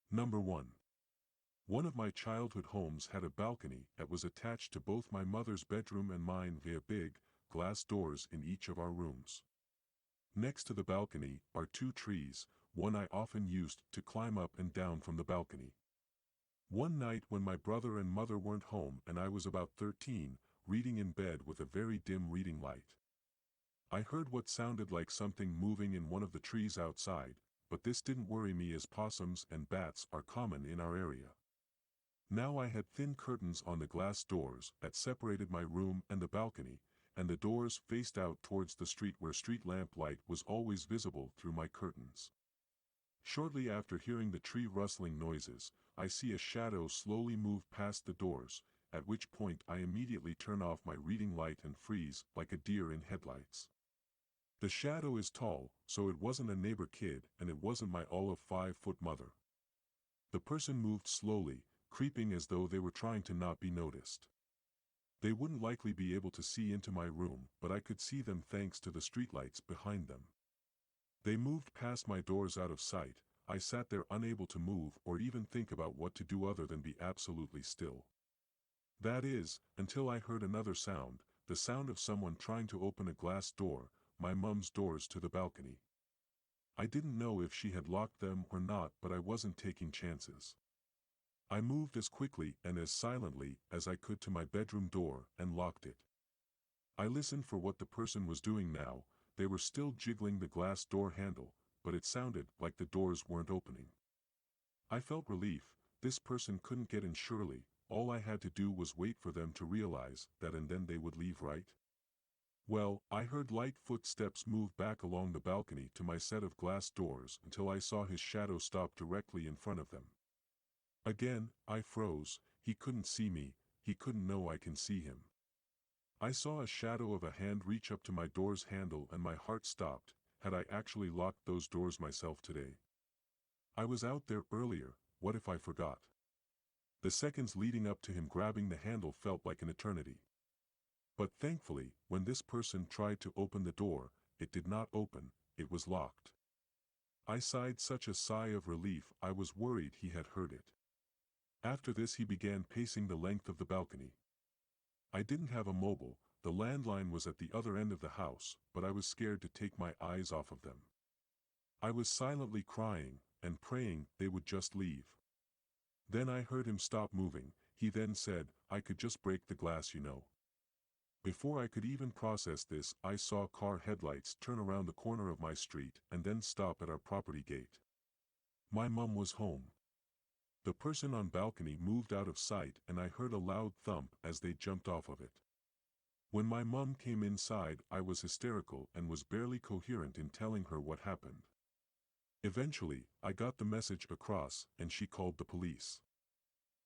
Number 1. One of my childhood homes had a balcony that was attached to both my mother's bedroom and mine via big, glass doors in each of our rooms. Next to the balcony are two trees, one I often used to climb up and down from the balcony. One night when my brother and mother weren't home and I was about 13, reading in bed with a very dim reading light, I heard what sounded like something moving in one of the trees outside, but this didn't worry me as possums and bats are common in our area. Now I had thin curtains on the glass doors that separated my room and the balcony, and the doors faced out towards the street where street lamp light was always visible through my curtains. Shortly after hearing the tree rustling noises, I see a shadow slowly move past the doors, at which point I immediately turn off my reading light and freeze like a deer in headlights. The shadow is tall, so it wasn't a neighbor kid and it wasn't my all of 5-foot mother. The person moved slowly, creeping as though they were trying to not be noticed. They wouldn't likely be able to see into my room, but I could see them thanks to the streetlights behind them. They moved past my doors out of sight. I sat there unable to move or even think about what to do other than be absolutely still. That is, until I heard another sound, the sound of someone trying to open a glass door, my mum's doors to the balcony. I didn't know if she had locked them or not, but I wasn't taking chances. I moved as quickly and as silently as I could to my bedroom door and locked it. I listened for what the person was doing now. They were still jiggling the glass door handle, but it sounded like the doors weren't opening. I felt relief. This person couldn't get in surely. All I had to do was wait for them to realize that and then they would leave, right? Well, I heard light footsteps move back along the balcony to my set of glass doors until I saw his shadow stop directly in front of them. Again, I froze. He couldn't see me, he couldn't know I can see him. I saw a shadow of a hand reach up to my door's handle and my heart stopped. Had I actually locked those doors myself today? I was out there earlier, what if I forgot? The seconds leading up to him grabbing the handle felt like an eternity. But thankfully, when this person tried to open the door, it did not open, it was locked. I sighed such a sigh of relief I was worried he had heard it. After this he began pacing the length of the balcony. I didn't have a mobile, the landline was at the other end of the house, but I was scared to take my eyes off of them. I was silently crying, and praying they would just leave. Then I heard him stop moving. He then said, "I could just break the glass, you know." Before I could even process this, I saw car headlights turn around the corner of my street and then stop at our property gate. My mum was home. The person on balcony moved out of sight and I heard a loud thump as they jumped off of it. When my mum came inside, I was hysterical and was barely coherent in telling her what happened. Eventually, I got the message across and she called the police.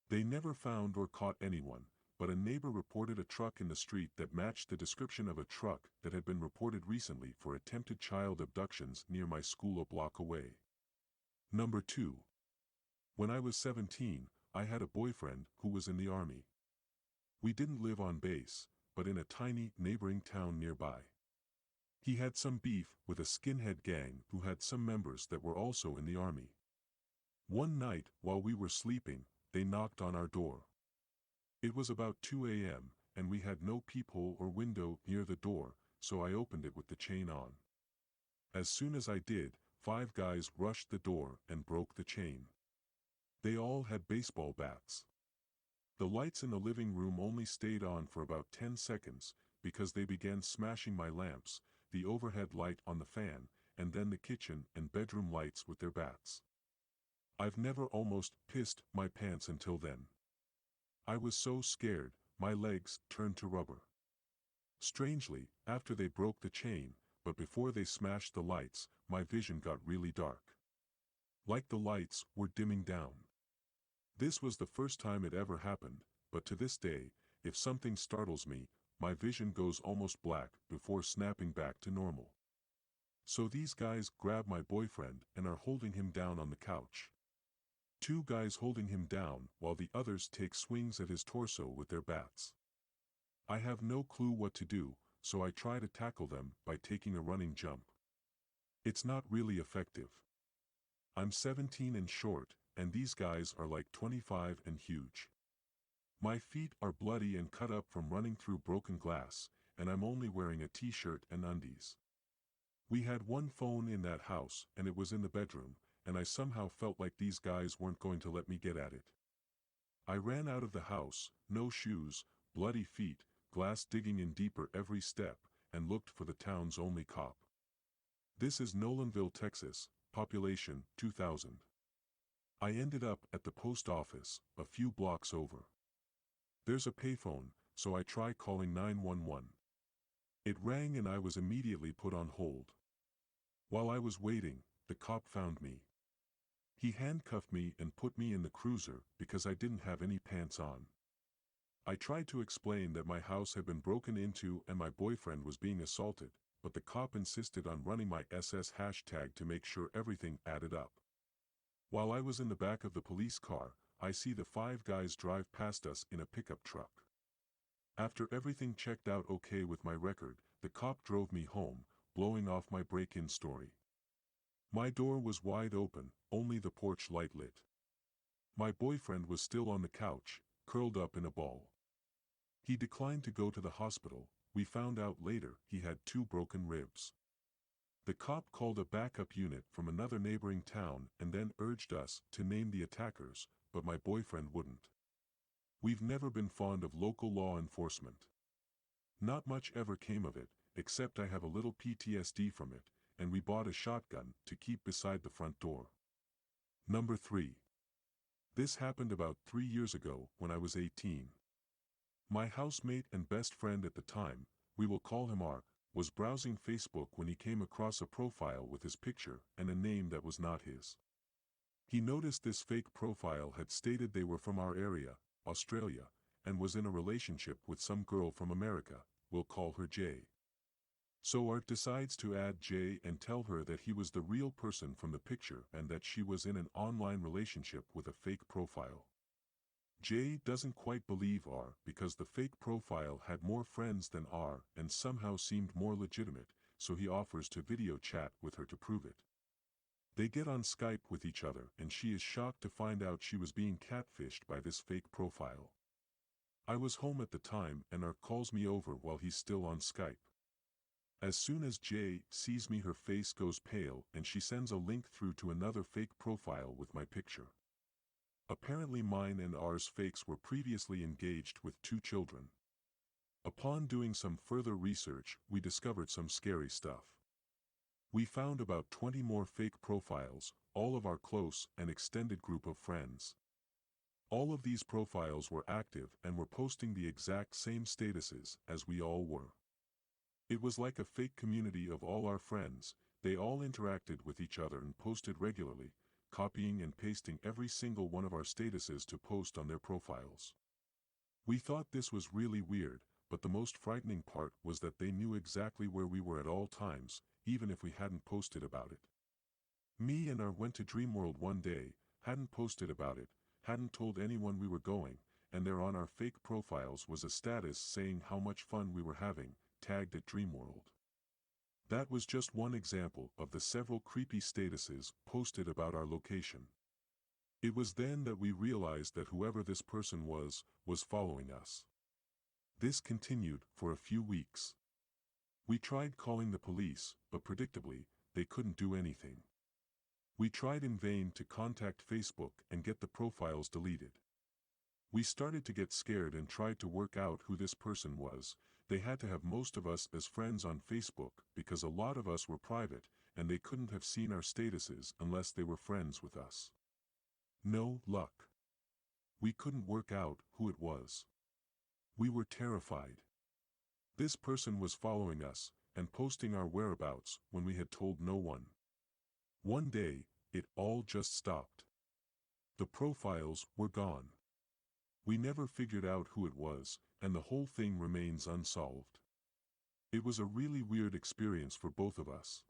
They never found or caught anyone, but a neighbor reported a truck in the street that matched the description of a truck that had been reported recently for attempted child abductions near my school a block away. Number 2. When I was 17, I had a boyfriend who was in the army. We didn't live on base, but in a tiny neighboring town nearby. He had some beef with a skinhead gang who had some members that were also in the army. One night, while we were sleeping, they knocked on our door. It was about 2 a.m., and we had no peephole or window near the door, so I opened it with the chain on. As soon as I did, 5 guys rushed the door and broke the chain. They all had baseball bats. The lights in the living room only stayed on for about 10 seconds, because they began smashing my lamps, the overhead light on the fan, and then the kitchen and bedroom lights with their bats. I've never almost pissed my pants until then. I was so scared, my legs turned to rubber. Strangely, after they broke the chain, but before they smashed the lights, my vision got really dark. Like the lights were dimming down. This was the first time it ever happened, but to this day, if something startles me, my vision goes almost black before snapping back to normal. So these guys grab my boyfriend and are holding him down on the couch. 2 guys holding him down while the others take swings at his torso with their bats. I have no clue what to do, so I try to tackle them by taking a running jump. It's not really effective. I'm 17 and short, and these guys are like 25 and huge. My feet are bloody and cut up from running through broken glass, and I'm only wearing a t-shirt and undies. We had one phone in that house, and it was in the bedroom, and I somehow felt like these guys weren't going to let me get at it. I ran out of the house, no shoes, bloody feet, glass digging in deeper every step, and looked for the town's only cop. This is Nolanville, Texas, population 2,000. I ended up at the post office, a few blocks over. There's a payphone, so I try calling 911. It rang and I was immediately put on hold. While I was waiting, the cop found me. He handcuffed me and put me in the cruiser because I didn't have any pants on. I tried to explain that my house had been broken into and my boyfriend was being assaulted, but the cop insisted on running my SS hashtag to make sure everything added up. While I was in the back of the police car, I see the 5 guys drive past us in a pickup truck. After everything checked out okay with my record, the cop drove me home, blowing off my break-in story. My door was wide open, only the porch light lit. My boyfriend was still on the couch, curled up in a ball. He declined to go to the hospital. We found out later he had 2 broken ribs. The cop called a backup unit from another neighboring town and then urged us to name the attackers, but my boyfriend wouldn't. We've never been fond of local law enforcement. Not much ever came of it, except I have a little PTSD from it, and we bought a shotgun to keep beside the front door. Number 3. This happened about 3 years ago when I was 18. My housemate and best friend at the time, we will call him R, was browsing Facebook when he came across a profile with his picture and a name that was not his. He noticed this fake profile had stated they were from our area, Australia, and was in a relationship with some girl from America, we'll call her J. So Art decides to add J and tell her that he was the real person from the picture and that she was in an online relationship with a fake profile. J doesn't quite believe R because the fake profile had more friends than R and somehow seemed more legitimate, so he offers to video chat with her to prove it. They get on Skype with each other and she is shocked to find out she was being catfished by this fake profile. I was home at the time and R calls me over while he's still on Skype. As soon as J sees me, her face goes pale and she sends a link through to another fake profile with my picture. Apparently mine and R's fakes were previously engaged with 2 children. Upon doing some further research, we discovered some scary stuff. We found about 20 more fake profiles, all of our close and extended group of friends. All of these profiles were active and were posting the exact same statuses as we all were. It was like a fake community of all our friends. They all interacted with each other and posted regularly, copying and pasting every single one of our statuses to post on their profiles. We thought this was really weird, but the most frightening part was that they knew exactly where we were at all times, even if we hadn't posted about it. Me and R went to Dreamworld one day, hadn't posted about it, hadn't told anyone we were going, and there on our fake profiles was a status saying how much fun we were having, tagged at Dreamworld. That was just one example of the several creepy statuses posted about our location. It was then that we realized that whoever this person was following us. This continued for a few weeks. We tried calling the police, but predictably, they couldn't do anything. We tried in vain to contact Facebook and get the profiles deleted. We started to get scared and tried to work out who this person was. They had to have most of us as friends on Facebook because a lot of us were private and they couldn't have seen our statuses unless they were friends with us. No luck. We couldn't work out who it was. We were terrified. This person was following us and posting our whereabouts when we had told no one. One day, it all just stopped. The profiles were gone. We never figured out who it was, and the whole thing remains unsolved. It was a really weird experience for both of us.